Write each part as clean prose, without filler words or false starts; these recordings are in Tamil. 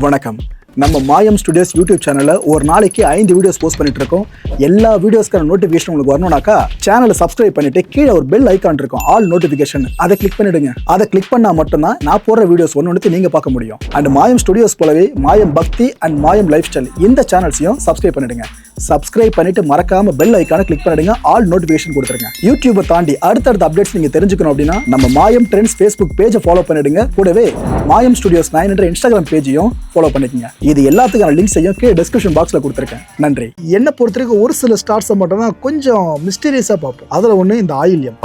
வணக்கம். நம்ம மாயம் ஸ்டுடியோஸ் யூடியூப் சேனல்ல ஒரு நாளைக்கு 5 வீடியோஸ் போஸ்ட் பண்ணிட்டு இருக்கோம். எல்லா வீடியோஸ்க்கான நோட்டிஃபிகேஷன் உங்களுக்கு வரணும்னாக்கா சேனலை சப்ஸ்கிரைப் பண்ணிட்டு கீழே ஒரு பெல் ஐகான் இருக்கும், ஆல் நோட்டிஃபிகேஷன். அதை கிளிக் பண்ணிடுங்க. அதை கிளிக் பண்ணா மட்டும்தான் நான் போடுற வீடியோஸ் ஒன்று நீங்க பார்க்க முடியும். அண்ட் மாயம் ஸ்டுடியோஸ் போலவே மாயம் பக்தி அண்ட் மாயம் லைஃப் ஸ்டைல் இந்த சேனல்ஸையும் சப்ஸ்கிரைப் பண்ணிடுங்க. சப்ஸ்கிரைப் பண்ணிட்டு மறக்காம பெல் ஐகானை கிளிக் பண்ணிடுங்க, ஆல் நோட்டிஃபிகேஷன் கொடுத்துருங்க. யூடியூபை தாண்டி அடுத்தடுத்த அப்டேட்ஸ் நீங்க தெரிஞ்சுக்கணும் அப்படின்னா நம்ம மாயம் ட்ரெண்ட்ஸ் ஃபேஸ்புக் பேஜை ஃபாலோ பண்ணிடுங்க. கூடவே மாயம் ஸ்டுடியோஸ் 9 என்ற இன்ஸ்டாகிராம் பேஜையும் ஃபாலோ பண்ணிக்கங்க. இது எல்லாத்துக்கான லிங்க்ஸையும் கீழே டிஸ்கிரிப்ஷன் பாக்ஸ்ல கொடுத்துருக்கேன். நன்றி. என்ன பொறுத்தவரைக்கும் ஒரு சில ஸ்டார்ஸை மட்டும் தான் கொஞ்சம் மிஸ்டீரியஸா பார்ப்போம். அதுல ஒண்ணு இந்த ஆயில்யம்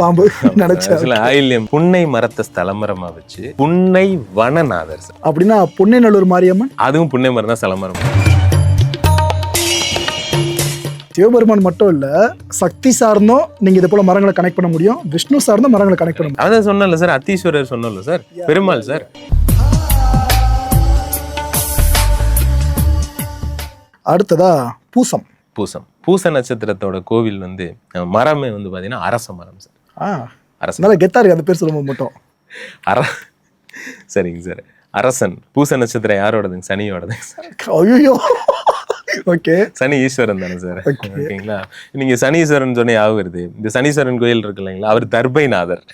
பாம்பு நினைச்சேன். ஆயில்யம் புன்னை மரத்தை ஸ்தலமரமா வச்சு புன்னை வனநாதர் அப்படின்னா புன்னை நல்லூர் மாரியம்மன், அதுவும் புன்னை மரம் தான் ஸ்தலமரம். சிவபெருமான் மட்டும் இல்ல, சக்தி சார்ந்தும் நீங்க இது போல மரங்களை கனெக்ட் பண்ண முடியும், விஷ்ணு சார்ந்தும் மரங்களை கனெக்ட் பண்ண முடியும். அதான் சொன்னல சார், அத்தீஸ்வரர் சொன்னல சார், பெருமாள் சார். அடுத்ததா பூசம். பூச நட்சத்திரத்தோட கோவில் வந்து மரமே வந்து பாத்தீங்கன்னா அரச மரம் சார். அரச நல்லா கெத்தா இருக்கு அந்த பேர் சொல்லும்போது மட்டும். சரிங்க சார். அரசன் பூச நட்சத்திரம் யாரோடதுங்க? சனியோடதுங்க சார். ஐயோ, ஓகே. சனி ஈஸ்வரன் தானே சார். ஓகேங்களா? நீங்க சனீஸ்வரன் சொன்னே வருது. இந்த சனீஸ்வரன் கோயில் இருக்கு இல்லைங்களா, அவர் தர்பைநாதர்.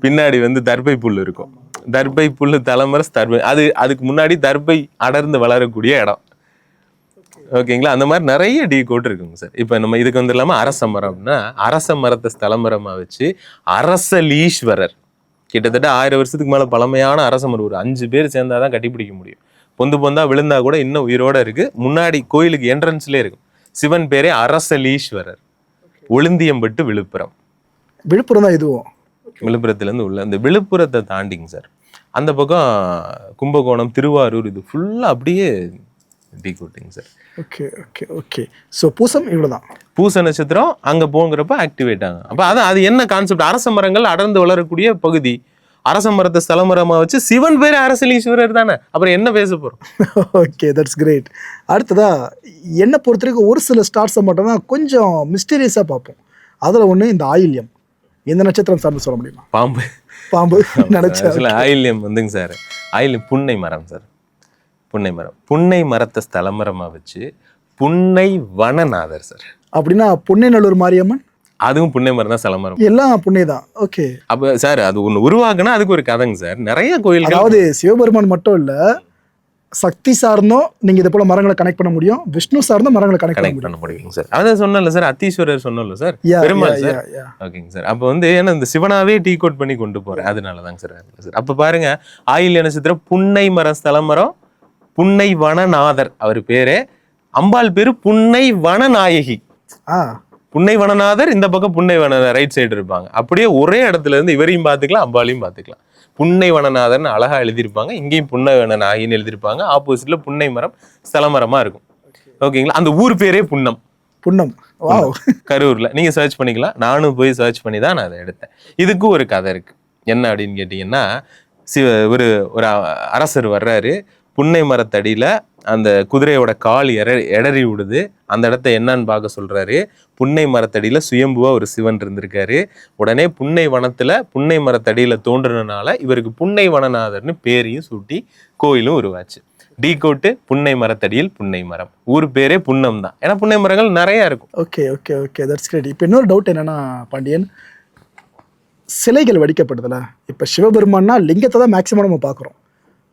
பின்னாடி வந்து தர்பை புல் இருக்கும். தர்பை புல்லு தலைமுறை தர்பை, அதுக்கு முன்னாடி தர்பை அடர்ந்து வளரக்கூடிய இடம். ஓகேங்களா? அந்த மாதிரி நிறைய டீ கோட் இருக்குங்க சார். இப்போ நம்ம இதுக்கு வந்து இல்லாமல் அரச மரம்னா அரச மரத்தை ஸ்தலமரமாக வச்சு அரசலீஸ்வரர், கிட்டத்தட்ட 1000 வருஷத்துக்கு மேலே பழமையான அரச மரம், ஒரு 5 பேர் சேர்ந்தாதான் கட்டிப்பிடிக்க முடியும். பொந்தா விழுந்தா கூட இன்னும் உயிரோட இருக்கு. முன்னாடி கோயிலுக்கு என்ட்ரன்ஸ்லேயே இருக்கும். சிவன் பேரே அரசலீஸ்வரர். ஒளிந்தியம்பட்டு விழுப்புரம் தான் இதுவும். விழுப்புரத்துலேருந்து உள்ள அந்த விழுப்புரத்தை தாண்டிங்க சார், அந்த பக்கம் கும்பகோணம், திருவாரூர், இது ஃபுல்லாக அப்படியே டீ coating sir. Okay okay okay. So Poosam இவ்வளோதான். பூச நட்சத்திரம் அங்கே போங்கிறப்ப ஆக்டிவேட் ஆகும். அப்போ அது என்ன கான்செப்ட்? அரச மரங்கள் அடர்ந்து வளரக்கூடிய பகுதி. அரச மரத்தை ஸ்தலமரமாக வச்சு சிவன் பேர் அரசலீஸ்வரர் தானே, அப்புறம் என்ன பேச போகிறோம்? Okay, that's great. அடுத்ததா என்னை பொறுத்த வரைக்கும் ஒரு சில ஸ்டார்ஸை மட்டும் தான் கொஞ்சம் மிஸ்டீரியஸாக பார்ப்போம். அதில் ஒன்று இந்த ஆயில்யம். எந்த நட்சத்திரம் சார்ந்து சொல்ல முடியுமா? பாம்பு நினைச்சேன். ஆயில்யம் வந்துங்க சார், ஆயில்யம் புன்னை மரம் சார். புன்னை மரத்தை ஸ்தலமரமாக வச்சு புன்னை வனநாதர் சார். அப்படின்னா புன்னை நல்லூர் மாரியம்மன், அதுவும் புன்னை மரம் தான் ஸ்தலமரம். எல்லாம் புன்னை தான். ஓகே. அப்போ சார் அது ஒன்று உருவாக்குனா அதுக்கு ஒரு கதைங்க சார். நிறைய கோயில்கள், அதாவது சிவபெருமான் மட்டும் இல்ல, சக்தி சார்ந்தும் நீங்க இது போல மரங்களை கனெக்ட் பண்ண முடியும், விஷ்ணு சார்ந்தும் மரங்களை கனெக்ட் பண்ண முடியும் சார். அதான் சொன்னல சார், அத்தீஸ்வரர் சொன்னல சார், பெருமாள் சார். ஓகேங்க சார். அப்போ வந்து ஏன்னா இந்த சிவனாவே டீ கோட் பண்ணி கொண்டு போறேன், அதனாலதாங்க சார். அப்ப பாருங்க, ஆயில்ய நட்சத்திரம் புன்னை மரம் ஸ்தலமரம், புன்னை வனநாதர் அவர் பேரு. அம்பாள் பேரு புன்னை வனநாயகி. புன்னை வனநாதர் இந்த பக்கம் புன்னை வன ரைட் சைடு இருப்பாங்க. அப்படியே ஒரே இடத்துல இருந்து இவரையும் பார்த்துக்கலாம், அம்பாளையும் பார்த்துக்கலாம். புன்னை வனநாதர்னு அழகா எழுதியிருப்பாங்க. இங்கேயும் புன்னை வனநாயகின்னு எழுதியிருப்பாங்க. ஆப்போசிட்ல புன்னை மரம் ஸ்தலமரமா இருக்கும். ஓகேங்களா? அந்த ஊர் பேரே புன்னம். கரூர்ல நீங்க சர்ச் பண்ணிக்கலாம். நானும் போய் சர்ச் பண்ணி தான் நான் அதை எடுத்தேன். இதுக்கும் ஒரு கதை இருக்கு. என்ன அப்படின்னு கேட்டீங்கன்னா, ஒரு அரசர் வர்றாரு. புன்னை மரத்தடியில அந்த குதிரையோட கால் எடறி விடுது. அந்த இடத்த என்னன்னு பார்க்க சொல்றாரு. புன்னை மரத்தடியில சுயம்புவா ஒரு சிவன் இருந்திருக்காரு. உடனே புன்னை வனத்துல புன்னை மரத்தடியில தோன்றுனதுனால இவருக்கு புன்னை வனநாதர்னு பேரையும் சூட்டி கோயிலும் உருவாச்சு. டீ கோட்டு புன்னை மரத்தடியில் புன்னை மரம். ஊர் பேரே புன்னம் தான். ஏன்னா புன்னை மரங்கள் நிறைய இருக்கும். Okay okay okay, that's great. இப்போ இன்னொரு டவுட் என்னன்னா பாண்டியன், சிலைகள் வடிக்கப்படுதுல, இப்போ சிவபெருமான்னா லிங்கத்தை தான் மேக்சிமம் நம்ம பார்க்குறோம்.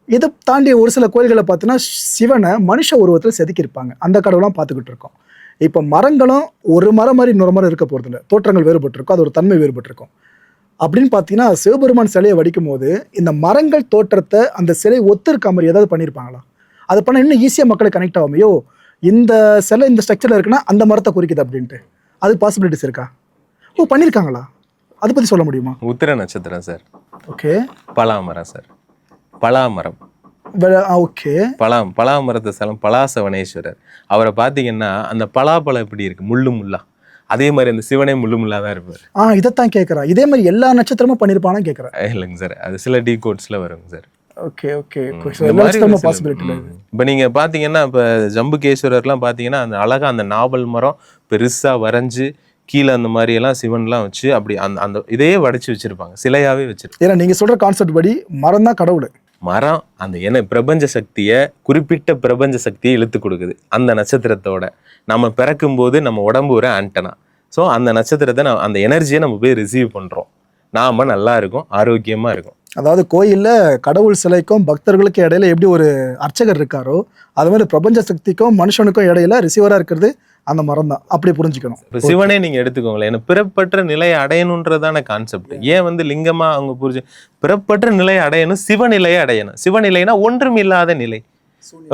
இதை தாண்டி ஒரு சில கோயில்களை பார்த்தீங்கன்னா சிவனை மனுஷ உருவத்தில் செதுக்கியிருப்பாங்க. அந்த கடவுளாம் பார்த்துக்கிட்டு இருக்கோம். இப்போ மரங்களும் ஒரு மரம் மாதிரி இன்னொரு மரம் இருக்க போகிறது இல்லை, தோற்றங்கள் வேறுபட்டிருக்கும், அது ஒரு தன்மை வேறுபட்டிருக்கும். அப்படின்னு பார்த்தீங்கன்னா சிவபெருமான் சிலையை வடிக்கும் போது இந்த மரங்கள் தோற்றத்தை அந்த சிலை ஒத்து இருக்க மாதிரி ஏதாவது பண்ணியிருப்பாங்களா? அது பண்ண இன்னும் ஈஸியாக மக்களை கனெக்ட் ஆகுமையோ, இந்த சிலை இந்த ஸ்ட்ரக்சரில் இருக்குன்னா அந்த மரத்தை குறிக்குது அப்படின்ட்டு, அது பாசிபிலிட்டிஸ் இருக்கா? பண்ணியிருக்காங்களா? அதை பற்றி சொல்ல முடியுமா? உத்திர நட்சத்திரம் சார். ஓகே. பலாமரம் சார். பலாமரம். ஓகே. பலாமரத்தை ஸ்தலம் பலாசவனேஸ்வரர். அவரை பார்த்தீங்கன்னா அந்த பலாப்பழம் எப்படி இருக்கு, முள்ளு முள்ளா, அதே மாதிரி அந்த சிவனே முள்ளு முள்ளா தான் இருப்பார். இதைத்தான் கேட்குறேன். இதே மாதிரி எல்லா நட்சத்திரமும் பண்ணியிருப்பான்னு கேட்குறேன். இல்லைங்க சார், அது சில டீ கோட்ஸ்ல வருங்க சார். Okay okay. இப்போ நீங்க பாத்தீங்கன்னா இப்போ ஜம்புகேஸ்வரர்லாம் பாத்தீங்கன்னா அந்த அழகா அந்த நாவல் மரம் பெருசா வரைஞ்சு கீழே அந்த மாதிரி எல்லாம் சிவன்லாம் வச்சு அப்படி அந்த இதையே வடிச்சு வச்சிருப்பாங்க, சிலையாவே வச்சிருப்பாங்க. ஏன்னா நீங்க சொல்ற கான்செப்ட் படி மரம் தான் கடவுள். மரம் அந்த பிரபஞ்ச சக்தியை, குறிப்பிட்ட பிரபஞ்ச சக்தியை இழுத்து கொடுக்குது அந்த நட்சத்திரத்தோட. நம்ம பிறக்கும் போது நம்ம உடம்பு ஒரு ஆண்டனா. ஸோ அந்த நட்சத்திரத்தை அந்த எனர்ஜியை நம்ம போய் ரிசீவ் பண்றோம். நாம நல்லா இருக்கும், ஆரோக்கியமா இருக்கும். அதாவது கோயில்ல கடவுள் சிலைக்கும் பக்தர்களுக்கும் இடையில எப்படி ஒரு அர்ச்சகர் இருக்காரோ, அது மாதிரி பிரபஞ்ச சக்திக்கும் மனுஷனுக்கும் இடையில ரிசீவரா இருக்கிறது அந்த மரம் தான். அப்படி புரிஞ்சுக்கணும். இப்போ சிவனே நீங்க எடுத்துக்கோங்களேன், ஏன்னா பிறப்பற்ற நிலையை அடையணுன்றதான கான்செப்ட். ஏன் லிங்கமா அவங்க புரிஞ்சு பிறப்பற்ற நிலையை அடையணும், சிவநிலையை அடையணும். சிவநிலைனா ஒன்றும் இல்லாத நிலை.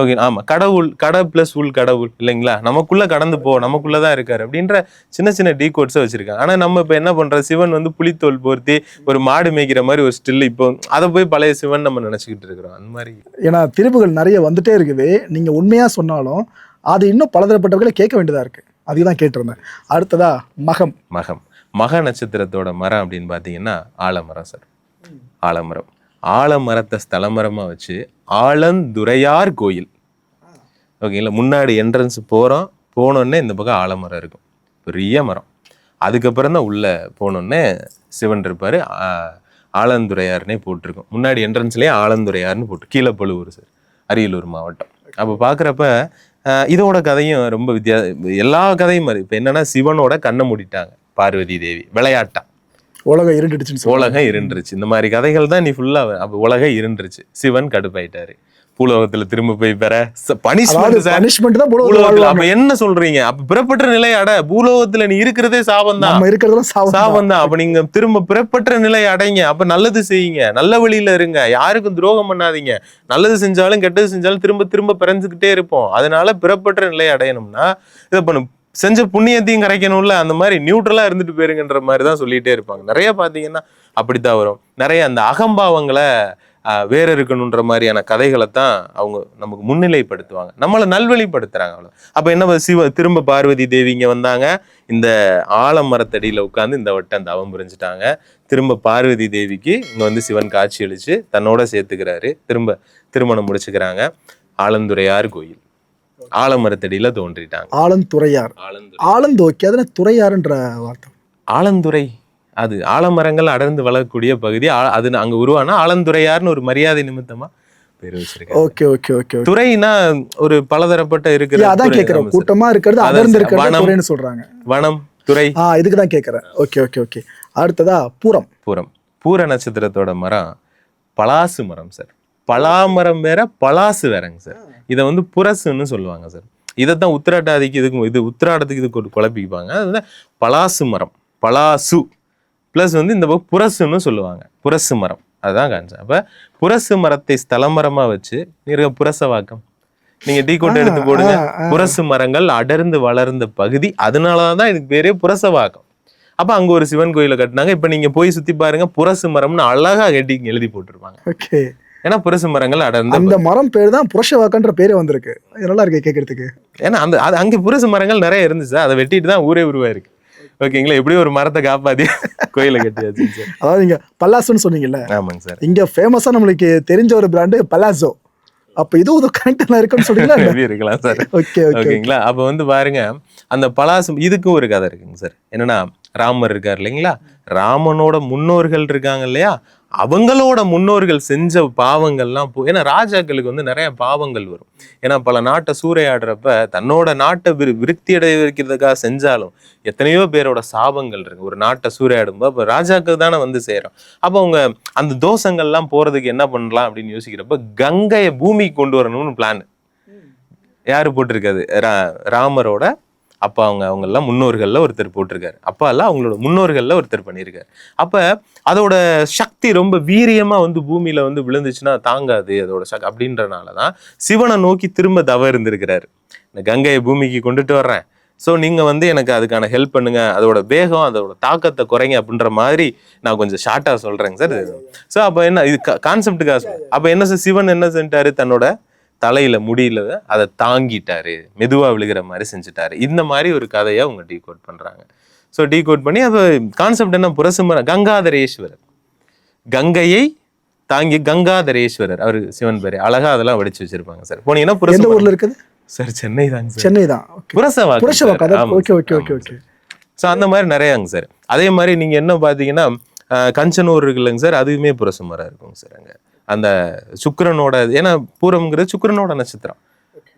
ஓகே, ஆமா, கடவுள் பிளஸ் உள் கடவுள் இல்லைங்களா, நமக்குள்ள கடந்து நமக்குள்ளதான் இருக்காரு அப்படின்ற சின்ன சின்ன டீகோட்ஸை வச்சிருக்காங்க. ஆனா நம்ம இப்ப என்ன பண்றோம், சிவன் புலித்தோல் போர்த்தி ஒரு மாடு மேய்க்கிற மாதிரி ஒரு ஸ்டில், இப்போ அதை போய் பழைய சிவன் நம்ம நினைச்சுக்கிட்டு இருக்கிறோம். அந்த மாதிரி ஏன்னா திரிப்புகள் நிறைய வந்துட்டே இருக்குது. நீங்க உண்மையா சொன்னாலும் அது இன்னும் பலதரப்பட்டவர்களை கேட்க வேண்டியதா இருக்கு. அதுதான் கேட்டிருந்தேன். அடுத்ததா மக நட்சத்திரத்தோட மரம் அப்படின்னு பாத்தீங்கன்னா ஆலமரம் சார். ஆலமரத்தை ஸ்தலமரமா வச்சு ஆலந்துறையார் கோயில். ஓகேங்களா, முன்னாடி என்ட்ரன்ஸ் போனோடனே இந்த பக்கம் ஆலமரம் இருக்கும், பெரிய மரம். அதுக்கப்புறம் தான் உள்ள போனோடனே சிவன் இருப்பாரு. ஆலந்துறையார்னே போட்டிருக்கும். முன்னாடி என்ட்ரன்ஸ்லேயே ஆலந்துறையார்னு போட்டு, கீழப்பழுவூர் சார், அரியலூர் மாவட்டம். அப்போ பார்க்குறப்ப இதோட கதையும் ரொம்ப எல்லா கதையும் மாதிரி. இப்போ என்னன்னா, சிவனோட கண்ணை மூடிட்டாங்க பார்வதி தேவி, விளையாட்டா உலகம் இருண்டுருச்சு. இந்த மாதிரி கதைகள் தான் நீ ஃபுல்லா. அப்ப உலகம் இருண்டுருச்சு, சிவன் கடுப்பாயிட்டாரு, பூலோகத்துல திரும்ப போய் பெற பனிஷ்மெண்ட் தான் பூலோகத்துல. அப்ப என்ன சொல்றீங்க, அப்ப பிறப்பற்ற நிலை அட, பூலோகத்துல நீ இருக்கிறதே சாபம் தான். அப்ப நீங்க திரும்ப பிறப்பற்ற நிலை அடைங்க. அப்ப நல்லது செய்யுங்க, நல்ல வழியில இருங்க, யாருக்கும் துரோகம் பண்ணாதீங்க. நல்லது செஞ்சாலும் கெட்டது செஞ்சாலும் திரும்ப திரும்ப பிறந்துகிட்டே இருப்போம். அதனால பிறப்பற்ற நிலை அடையணும்னா இதை பண்ணும், செஞ்ச புண்ணியத்தையும் கரைக்கணும்ல, அந்த மாதிரி நியூட்ரலா இருந்துட்டு போயிருங்கன்ற மாதிரி தான் சொல்லிட்டே இருப்பாங்க. நிறைய பாத்தீங்கன்னா அப்படித்தான் வரும். நிறைய அந்த அகம்பாவங்களை வேற இருக்கணுன்ற மாதிரியான கதைகளை தான் அவங்க நமக்கு முன்னிலைப்படுத்துவாங்க, நம்மளை நல்வழிப்படுத்துறாங்க. அவ்வளவு. அப்ப என்ன, திரும்ப பார்வதி தேவி இங்க வந்தாங்க, இந்த ஆலமரத்தடியில உட்கார்ந்து இந்த வட்டம் தவம் புரிஞ்சுட்டாங்க. திரும்ப பார்வதி தேவிக்கு இங்க சிவன் காட்சி அளிச்சு தன்னோட சேர்த்துக்கிறாரு. திரும்ப திருமணம் முடிச்சுக்கிறாங்க. ஆலந்துறையார் கோயில் ஆலமரத்தடியில தோன்றிட்டாங்க. துறையார்ன்ற வார்த்தை ஆலந்துறை, அது ஆலமரங்கள் அடர்ந்து வளரக்கூடிய பகுதி. அது அங்க உருவானா ஆலந்துறையார்னு ஒரு மரியாதை நிமித்தமா பேர் வச்சிருக்காங்க. துறைனா ஒரு பலதரப்பட்ட இருக்கிற கூட்டமா இருக்கிறது, அடர்ந்து இருக்கிறது சொல்றாங்க. வனம், துறை, இதுக்குதான் கேக்குறேன். ஓகே. அடுத்ததா பூர நட்சத்திரத்தோட மரம் பலாசு மரம் சார். பலாமரம் வேற, பலாசு வேறங்க சார். இதை புரசுன்னு சொல்லுவாங்க சார். இதைத்தான் உத்திராட்டாதிக்கு இது உத்திராடத்துக்கு இது குழப்பிப்பாங்க. அது பலாசு மரம், பலாசு பிளஸ் இந்த புரசுன்னு சொல்லுவாங்க, புரசு மரம். அதுதான் கான்செப்ட். அப்ப புரசு மரத்தை ஸ்தலமரமா வச்சு புரசவாக்கம் நீங்க டீகோட் எடுத்து போடுங்க. புரசு மரங்கள் அடர்ந்து வளர்ந்த பகுதி, அதனாலதான் இதுக்கு பேரே புரசவாக்கம். அப்ப அங்க ஒரு சிவன் கோயிலை கட்டினாங்க. இப்ப நீங்க போய் சுத்தி பாருங்க, புரசு மரம்னு அழகா எழுதி போட்டிருப்பாங்க. ஏன்னா புரசு மரங்கள் அடர்ந்து, அந்த மரம் பேர் தான் புரசவாக்கன்ற பேரே வந்திருக்கு. நல்லா இருக்கு கேட்கறதுக்கு. ஏன்னா அங்க புரசு மரங்கள் நிறைய இருந்துச்சு, அதை வெட்டிட்டு தான் ஊரே உருவாயிருக்கு. ஓகேங்களா, எப்படியும் ஒரு மரத்தை காப்பாத்தி கோயிலை கட்டியாச்சு சார். அதாவது நீங்க பல்லாசோன்னு சொன்னீங்கல்ல. ஆமாங்க சார். இங்க ஃபேமஸா நம்மளுக்கு தெரிஞ்ச ஒரு பிராண்டு பலாசோ. அப்ப இது ஒரு கனெக்ட் இருக்குன்னு சொல்றீங்களா? இருக்கலாம் சார். ஓகேங்களா. அப்ப பாருங்க, அந்த பலாசம் இதுக்கும் ஒரு கதை இருக்குங்க சார். என்னன்னா, ராமர் இருக்காரு இல்லைங்களா, ராமனோட முன்னோர்கள் இருக்காங்க இல்லையா, அவங்களோட முன்னோர்கள் செஞ்ச பாவங்கள்லாம் ஏன்னா ராஜாக்களுக்கு நிறைய பாவங்கள் வரும். ஏன்னா பல நாட்டை சூறையாடுறப்ப தன்னோட நாட்டை விருத்தி அடைய வைக்கிறதுக்காக செஞ்சாலும் எத்தனையோ பேரோட சாபங்கள் இருக்கு. ஒரு நாட்டை சூறையாடும்போது அப்ப ராஜாக்கள் தானே சேரும். அப்போ அவங்க அந்த தோஷங்கள்லாம் போறதுக்கு என்ன பண்ணலாம் அப்படின்னு யோசிக்கிறப்ப கங்கையை பூமிக்கு கொண்டு வரணும்னு பிளான் யாரு போட்டிருக்காது, ராமரோட அப்பா அவங்க எல்லாம் முன்னோர்கள்ல ஒருத்தர் போட்டிருக்காரு. அப்பா எல்லாம் அவங்களோட முன்னோர்கள்ல ஒருத்தர் பண்ணியிருக்காரு. அப்ப அதோட சக்தி ரொம்ப வீரியமா பூமியில விழுந்துச்சுன்னா தாங்காது அதோட சக்தி. அப்படின்றனாலதான் சிவனை நோக்கி திரும்ப தவ இருந்திருக்கிறாரு. இந்த கங்கையை பூமிக்கு கொண்டுட்டு வர்றேன், ஸோ நீங்க எனக்கு அதுக்கான ஹெல்ப் பண்ணுங்க, அதோட வேகம் அதோட தாக்கத்தை குறைங்க அப்படின்ற மாதிரி நான் கொஞ்சம் ஷார்ட்டா சொல்றேங்க சார். ஸோ அப்ப என்ன, இது கான்செப்டுக்காக சொல்றேன். அப்ப என்ன சார், சிவன் என்ன செஞ்சாரு, தன்னோட தலையில முடியல அதை தாங்கிட்டாரு, மெதுவா விழுகிற மாதிரி செஞ்சுட்டாரு. இந்த மாதிரி ஒரு கதையை அவங்க டீகோட் பண்றாங்க. ஸோ டீகோட் பண்ணி அது கான்செப்ட் என்ன, புரசுமரம் கங்காதரேஸ்வரர், கங்கையை தாங்கி கங்காதரேஸ்வரர் அவரு சிவன் பேரு. அழகா அதெல்லாம் வடிச்சு வச்சிருப்பாங்க சார். போனீங்கன்னா புரசூர்ல இருக்குது சார். சென்னை தாங்க, சென்னை தான். ஸோ அந்த மாதிரி நிறையாங்க சார். அதே மாதிரி நீங்க என்ன பாத்தீங்கன்னா கஞ்சனூர் இருக்குல்லங்க சார், அதுவுமே புரசுமரம் இருக்குங்க சார். அங்க அந்த சுக்கிரனோட, ஏன்னா பூரம்ங்கிறது சுக்கிரனோட நட்சத்திரம்.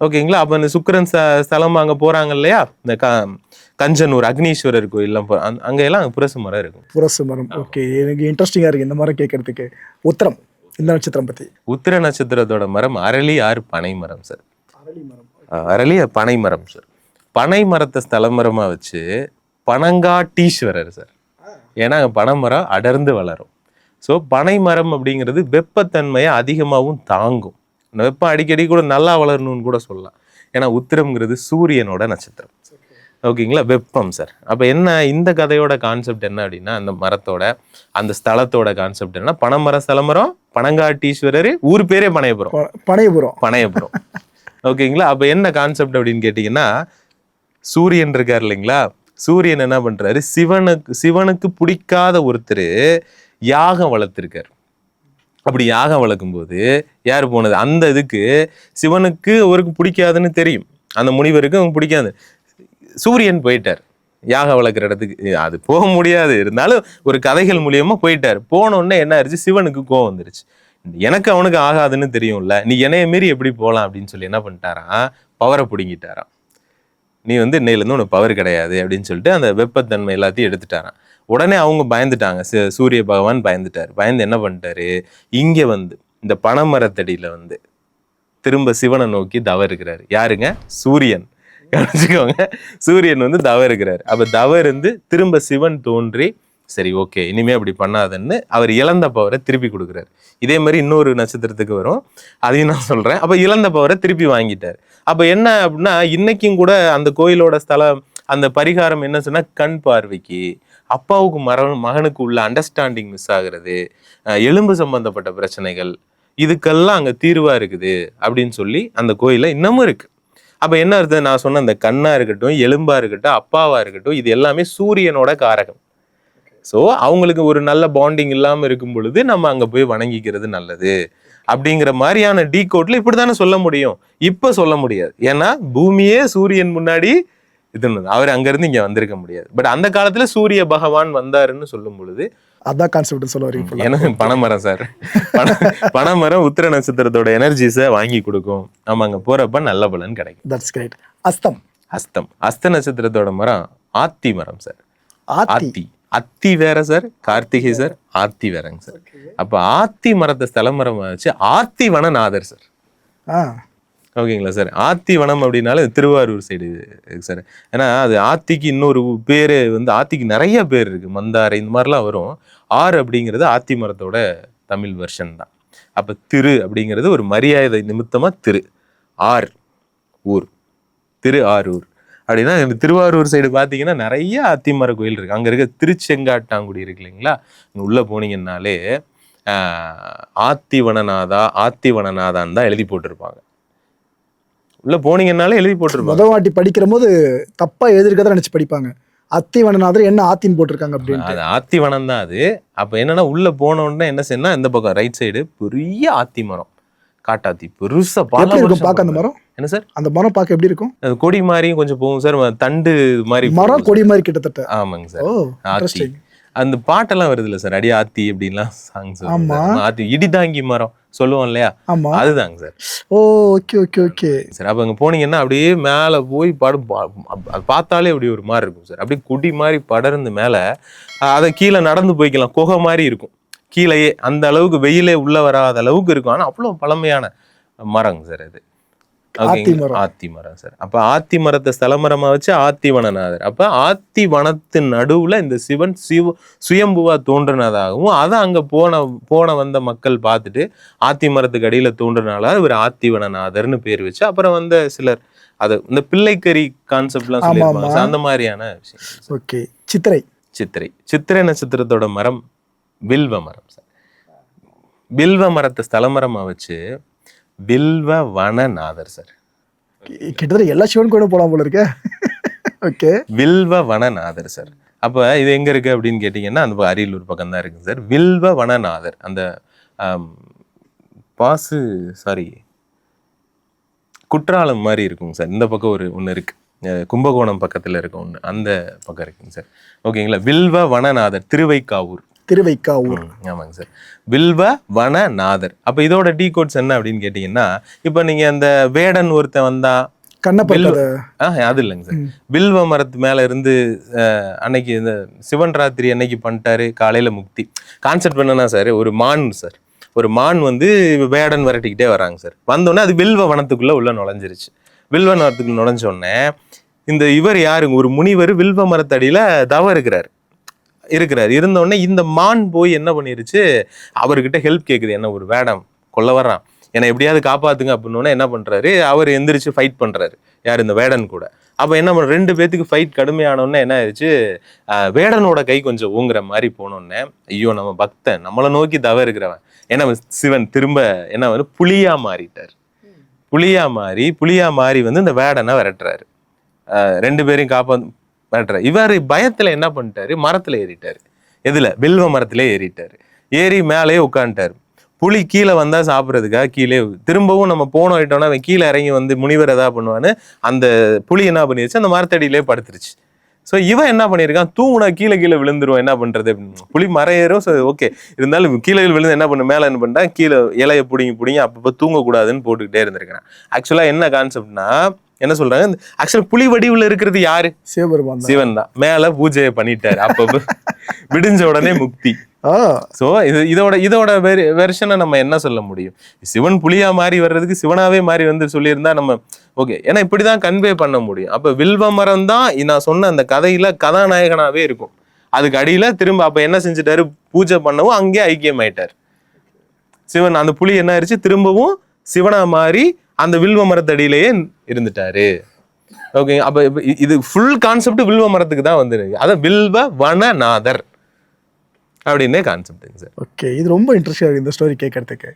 ஓகேங்களா? அப்ப இந்த சுக்கிரன் ஸ்தலம் அங்க போறாங்க இல்லையா, இந்த கஞ்சனூர் அக்னீஸ்வரர் கோயில்லாம் அங்க எல்லாம் புரசு மரம் இருக்கும். புரசு மரம். ஓகே, எனக்கு இன்ட்ரெஸ்டிங்கா இருக்கு இந்த மரம் கேட்கறதுக்கு. உத்திரம், இந்த நட்சத்திரம் பத்தி. உத்திர நட்சத்திரத்தோட மரம் அரளி ஆறு பனை மரம் சார். அரளி பனை மரம் சார். பனை மரத்தை ஸ்தல மரமா வச்சு பனங்காட்டீஸ்வரர் சார். ஏன்னா அங்க பனைமரம் அடர்ந்து வளரும். ஸோ பனை மரம் அப்படிங்கிறது வெப்பத்தன்மையை அதிகமாகவும் தாங்கும். இந்த வெப்பம் அடிக்கடி கூட நல்லா வளரணும்னு கூட சொல்லலாம். ஏன்னா உத்திரம்ங்கிறது சூரியனோட நட்சத்திரம். ஓகேங்களா? வெப்பம் சார். அப்போ என்ன இந்த கதையோட கான்செப்ட் என்ன அப்படின்னா, அந்த மரத்தோட அந்த ஸ்தலத்தோட கான்செப்ட் என்ன, பனைமரம் ஸ்தலமரம் பனங்காட்டீஸ்வரர், ஊர் பேரே பனையபுரம். பனையபுரம். ஓகேங்களா? அப்போ என்ன கான்செப்ட் அப்படின்னு கேட்டிங்கன்னா, சூரியன் இருக்கார் இல்லைங்களா, சூரியன் என்ன பண்றாரு, சிவனுக்கு பிடிக்காத ஒருத்தர் யாகம் வளர்த்திருக்காரு. அப்படி யாகம் வளர்க்கும் போது யார் போனது, அந்த இதுக்கு சிவனுக்கு அவருக்கு பிடிக்காதுன்னு தெரியும், அந்த முனிவருக்கு அவங்க பிடிக்காது. சூரியன் போயிட்டார் யாகம் வளர்க்குற இடத்துக்கு. அது போக முடியாது, இருந்தாலும் ஒரு கதைகள் மூலியமா போயிட்டார். போனோடனே என்ன ஆயிடுச்சு, சிவனுக்கு கோவம் வந்துருச்சு. எனக்கு அவனுக்கு ஆகாதுன்னு தெரியும்ல, நீ என்னைய மீறி எப்படி போகலாம் அப்படின்னு சொல்லி என்ன பண்ணிட்டாராம், பவரை பிடுங்கிட்டாராம். நீ இன்னையிலேருந்து உனக்கு பவர் கிடையாது அப்படின்னு சொல்லிட்டு அந்த வெப்பத்தன்மை எல்லாத்தையும் எடுத்துட்டாரான். உடனே அவங்க பயந்துட்டாங்க, சூரிய பகவான் பயந்துட்டார். பயந்து என்ன பண்ணிட்டாரு, இங்கே இந்த பனைமரத்தடியில் திரும்ப சிவனை நோக்கி தவ இருக்கிறாரு. யாருங்க, சூரியன். கவனிச்சுக்கோங்க, சூரியன் தவ இருக்கிறாரு. அப்போ தவ இருந்து திரும்ப சிவன் தோன்றி, சரி ஓகே இனிமே அப்படி பண்ணாதன்னு அவர் இழந்த பவரை திருப்பி கொடுக்குறாரு. இதே மாதிரி இன்னொரு நட்சத்திரத்துக்கு வரும், அதையும் நான் சொல்றேன். அப்ப இழந்த பவரை திருப்பி வாங்கிட்டார். அப்ப என்ன அப்படின்னா, இன்னைக்கும் கூட அந்த கோயிலோட ஸ்தலம் அந்த பரிகாரம் என்ன சொன்னா, கண் பார்வைக்கு, அப்பாவுக்கு மகனுக்கு உள்ள அண்டர்ஸ்டாண்டிங் மிஸ் ஆகுறது, எலும்பு சம்பந்தப்பட்ட பிரச்சனைகள், இதுக்கெல்லாம் அங்க தீர்வா இருக்குது அப்படின்னு சொல்லி அந்த கோயில இன்னமும் இருக்கு. அப்ப என்ன அர்த்தம், நான் சொன்ன அந்த கண்ணா இருக்கட்டும், எலும்பா இருக்கட்டும், அப்பாவா இருக்கட்டும், இது எல்லாமே சூரியனோட காரகம். ஸோ அவங்களுக்கு ஒரு நல்ல பாண்டிங் இல்லாமல் இருக்கும் பொழுது நம்ம அங்கே போய் வணங்கிக்கிறது நல்லது அப்படிங்கிற மாதிரியான டீ கோட்ல இப்படி தானே சொல்ல முடியும். இப்போ சொல்ல முடியாது, ஏன்னா பூமியே சூரியன் முன்னாடி இது, அவர் அங்கேருந்து இங்கே வந்திருக்க முடியாது. பட் அந்த காலத்துல சூரிய பகவான் வந்தாருன்னு சொல்லும் பொழுது அதான் கான்செப்ட் சொல்ல வரீங்க. எனக்கு பனைமரம் சார், பனைமரம் உத்திர நட்சத்திரத்தோட எனர்ஜிஸை வாங்கி கொடுக்கும். நம்ம அங்கே போறப்ப நல்ல பலன் கிடைக்கும். That's great. அஸ்தம். அஸ்த நட்சத்திரத்தோட மரம் ஆத்தி மரம் சார். ஆத்தி. அத்தி வேற சார், கார்த்திகை சார், ஆத்தி வேறங்க சார். அப்ப ஆத்தி மரத்தை ஸ்தலமரம் வச்சு ஆத்திவனநாதர் சார். ஓகேங்களா சார்? ஆத்திவனம் அப்படின்னால திருவாரூர் சைடு சார். ஏன்னா அது ஆத்திக்கு இன்னொரு பேரு ஆத்திக்கு நிறைய பேர் இருக்கு, மந்தாரை இந்த மாதிரிலாம் வரும். ஆறு அப்படிங்கிறது ஆத்தி மரத்தோட தமிழ் வெர்ஷன் தான். அப்ப திரு அப்படிங்கிறது ஒரு மரியாதை நிமித்தமா திரு, ஆர் ஊர், திரு ஆரூர் அப்படின்னா. திருவாரூர் சைடு பார்த்தீங்கன்னா நிறைய அத்திமர கோயில் இருக்கு. அங்கே இருக்க திருச்செங்காட்டாங்குடி இருக்கு இல்லைங்களா, இங்கே உள்ளே போனீங்கன்னாலே ஆத்திவனநாதான்னு தான் எழுதி போட்டிருப்பாங்க. உள்ள போனீங்கன்னாலே எழுதி போட்டிருப்பாங்க. முதல் வாட்டி படிக்கிற போது தப்பா எழுதிருக்கதான் நினைச்சு படிப்பாங்க, அத்திவனநாதர் என்ன ஆத்தின்னு போட்டிருக்காங்க அப்படின்னு. அது ஆத்திவனம் தான் அது. அப்போ என்னன்னா உள்ள போன உடனே என்ன செய்யணும், இந்த பக்கம் ரைட் சைடு பெரிய ஆத்தி மரம், காட்டாத்தி பெருசா பார்க்க. அந்த மரம் என்ன சார், அந்த மரம் பார்க்க எப்படி இருக்கும், கொடி மாதிரியும் கொஞ்சம் போகும் சார், தண்டு மாதிரி மரம் கொடி மாதிரி கிட்டத்தட்ட. ஆமாங்க சார். ஆத்தி அந்த பாட்டெல்லாம் வருது இல்ல சார், அடி ஆத்தி அப்படின்லாம் சாங்ஸ். ஆத்தி இடிதாங்கி மரம் சொல்லுவோம் இல்லையா, அதுதாங்க sir. Okay okay okay sir. அப்ப அங்க போனீங்கன்னா அப்படியே மேல போய் பார்த்தாலே அப்படி ஒரு மாதிரி இருக்கும் சார், அப்படியே குடி மாதிரி படர்ந்து மேல அதை கீழே நடந்து போய்க்கலாம், குகை மாதிரி இருக்கும் கீழேயே. அந்த அளவுக்கு வெயிலே உள்ள வராத அளவுக்கு இருக்கும். ஆனா அவ்வளவு பழமையான மரங்க சார் அது. ஆத்தி மரம் சார். அப்ப ஆத்தி மரத்தை ஸ்தலமரமா வச்சு ஆத்திவனநாதர். அப்ப ஆத்தி வனத்தின் நடுவுல இந்த சிவன் சுயம்புவா தோன்றினதாகவும், அதை அங்க போன வந்த மக்கள் பார்த்துட்டு ஆத்தி மரத்துக்கு அடியில தோன்றினால இவர் ஆத்திவனநாதர்னு பேர் வச்சு, அப்புறம் சிலர் அது இந்த பிள்ளைக்கறி கான்செப்ட்லாம் சொல்லியிருப்பாங்க, அந்த மாதிரியான விஷயம். ஓகே. சித்திரை நட்சத்திரத்தோட மரம் வில்வ மரம் சார். வில்வ மரத்தை ஸ்தலமரமா வச்சு வில்வ வனநாதர் சார். கிட்டத்தட்ட எல்லா சிவன் கூட போலாம் போல இருக்க. ஓகே. வில்வ வனநாதர் சார். அப்ப இது எங்க இருக்கு அப்படின்னு கேட்டீங்கன்னா, அந்த அரியலூர் பக்கம் தான் இருக்குங்க சார். வில்வ வனநாதர் அந்த குற்றாலம் மாதிரி இருக்குங்க சார். இந்த பக்கம் ஒன்று இருக்கு, கும்பகோணம் பக்கத்துல இருக்க ஒன்று, அந்த பக்கம் இருக்குங்க சார். ஓகேங்களா. வில்வ வனநாதர் திருவைக்காவூர் திருவைக்காவூர். ஆமாங்க சார். வில்வ வன நாதர். அப்ப இதோட டீ கோட்ஸ் என்ன அப்படின்னு கேட்டீங்கன்னா, இப்ப நீங்க அந்த வேடன் ஒருத்தன் வந்தா அது இல்லைங்க சார். வில்வ மரத்து மேல இருந்து அன்னைக்கு இந்த சிவன் ராத்திரி அன்னைக்கு பண்ணிட்டாரு, காலையில முக்தி. கான்செப்ட் என்னன்னா சார், ஒரு மான் சார், ஒரு மான் வந்து வேடன் விரட்டிக்கிட்டே வராங்க சார். வந்தோடனே அது வில்வ வனத்துக்குள்ள உள்ள நுழைஞ்சிருச்சு. வில்வ வனத்துக்குள்ள நுழைஞ்ச உடனே இந்த இவர் யாருங்க, ஒரு முனிவர் வில்வ மரத்தடியில தவ இருக்கிறாரு. இருந்தோடனே இந்த மான் போய் என்ன பண்ணிருச்சு, அவர்கிட்ட ஹெல்ப் கேக்குது. என்ன ஒரு வேடம் கொல்ல வர்றான், என்னை எப்படியாவது காப்பாத்துங்க அப்படின்னு என்ன பண்றாரு, அவர் எந்திரிச்சு ஃபைட் பண்றாரு. யார், இந்த வேடன் கூட. அப்ப என்ன பண்ற, 2 பேத்துக்கு ஃபைட் கடுமையானோடனே என்ன ஆயிடுச்சு, வேடனோட கை கொஞ்சம் ஊங்குற மாதிரி போனோடனே, ஐயோ நம்ம பக்தன், நம்மளை நோக்கி தவ இருக்கிறவன், ஏன்னா சிவன் திரும்ப என்ன வந்து புலியா மாறிட்டார். புலியா மாறி வந்து இந்த வேடனை விரட்டுறாரு. 2 பேரையும் விரட்டுறாரு. இவர் பயத்துல என்ன பண்ணிட்டாரு, மரத்துல ஏறிட்டாரு. எதுல, வில்வ மரத்திலே ஏறிட்டாரு. ஏறி மேலேயே உட்காந்துட்டாரு. புலி கீழே வந்தா சாப்பிட்றதுக்காக கீழே திரும்பவும் நம்ம போனோம்னா அவன் கீழே இறங்கி வந்து முனிவர் எதா பண்ணுவான்னு அந்த புலி என்ன பண்ணிருச்சு, அந்த மரத்தடியிலே படுத்துருச்சு. ஸோ இவன் என்ன பண்ணியிருக்கான், தூங்குனா கீழே விழுந்துருவோம், என்ன பண்றது, புலி மரம் ஏறும். ஸோ ஓகே, இருந்தாலும் கீழே விழுந்து என்ன பண்ண, மேலே என்ன பண்ணிட்டான், கீழே இலையை பிடிங்கி அப்பப்போ தூங்கக்கூடாதுன்னு போட்டுக்கிட்டே இருந்திருக்கிறான். ஆக்சுவலா என்ன கான்செப்ட்னா, என்ன சொல்றாங்க, ஆக்சுவலா புலி வடிவில் இருக்கிறது யாரு, சிவன் தான். மேல பூஜையை பண்ணிட்டாரு. அப்பப்போ விடிஞ்ச உடனே முக்தி. சோ இதோட வெர்ஷனை நம்ம என்ன சொல்ல முடியும், சிவன் புலியா மாறி வர்றதுக்கு சிவனாவே மாறி வந்து சொல்லியிருந்தா நம்ம ஓகே, ஏன்னா இப்படிதான் கன்வே பண்ண முடியும். அப்ப வில்வ மரம் தான் நான் சொன்ன அந்த கதையில கதாநாயகனாவே இருக்கும். அதுக்கு அடியில திரும்ப அப்ப என்ன செஞ்சுட்டாரு, பூஜை பண்ணவும் அங்கே ஐக்கியமாயிட்டார் சிவன். அந்த புலி என்ன ஆயிடுச்சு, திரும்பவும் சிவனா மாறி அந்த வில்வ மரத்தடியிலேயே இருந்துட்டாரு. ஓகே, அப்ப இது ஃபுல் கான்செப்ட் வில்வ மரத்துக்கு தான் வந்து, அதான் வில்வ வனநாதர் அப்படின்னே கான்செப்ட் சார். ஓகே, இது ரொம்ப இன்ட்ரெஸ்டிங்கா இருக்கு இந்த ஸ்டோரி கேட்கறதுக்கு.